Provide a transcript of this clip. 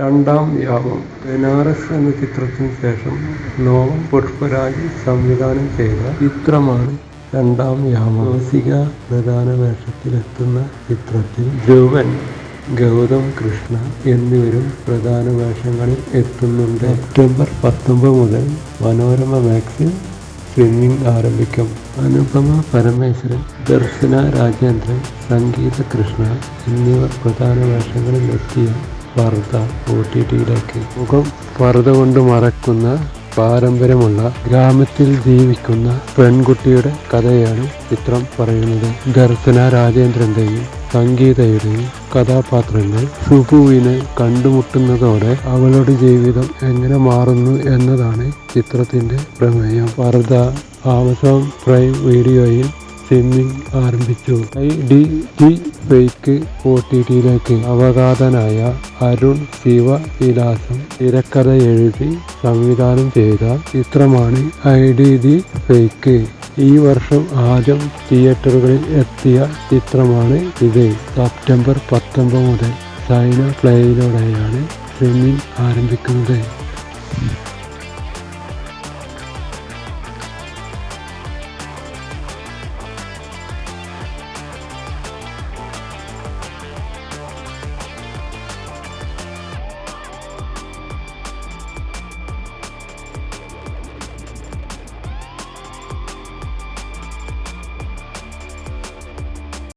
രണ്ടാം യാമം. ബനാറസ് എന്ന ചിത്രത്തിനു ശേഷം നോവം പുഷ്പരാജ് സംവിധാനം ചെയ്ത ചിത്രമാണ് രണ്ടാം യാമം. ജ്യോതിക പ്രധാന വേഷത്തിലെത്തുന്ന ചിത്രത്തിൽ ധ്രുവൻ, ഗൗതം കൃഷ്ണ എന്നിവരും പ്രധാന വേഷങ്ങളിൽ എത്തുന്നുണ്ട്. സെപ്റ്റംബർ 19 മുതൽ മനോരമ മാക്സിൽ സ്ട്രീമിംഗ് ആരംഭിക്കും. അനുപമ പരമേശ്വരൻ, ദർശന രാജേന്ദ്രൻ, സംഗീത കൃഷ്ണ എന്നിവർ പ്രധാന വേഷങ്ങളിൽ എത്തിയ പർദ്ദ OTTയിലേക്ക്. മുഖം പർദ്ദ കൊണ്ട് മറക്കുന്ന പാരമ്പര്യമുള്ള ഗ്രാമത്തിൽ ജീവിക്കുന്ന പെൺകുട്ടിയുടെ കഥയാണ് ചിത്രം പറയുന്നത്. ദർശന രാജേന്ദ്രന്റെയും സംഗീതയുടെയും കഥാപാത്രങ്ങൾ സുബുവിനെ കണ്ടുമുട്ടുന്നതോടെ അവളുടെ ജീവിതം എങ്ങനെ മാറുന്നു എന്നതാണ് ചിത്രത്തിന്റെ പ്രമേയം. പർദ്ദ ആമസോൺ പ്രൈം വീഡിയോയിൽ സ്ട്രീമിംഗ് ആരംഭിച്ചു. IDD ഫേക്ക് OTTയിലേക്ക്. നവാഗതനായ അരുൺ ശിവവിലാസം തിരക്കഥ എഴുതി സംവിധാനം ചെയ്ത ചിത്രമാണ് IDD ഫേക്ക്. ഈ വർഷം ആദ്യം തിയേറ്ററുകളിൽ എത്തിയ ചിത്രമാണ് ഇത്. സെപ്റ്റംബർ 19 മുതൽ ചൈന പ്ലേയിലൂടെയാണ് സ്ട്രീമിംഗ് ആരംഭിക്കുന്നത്.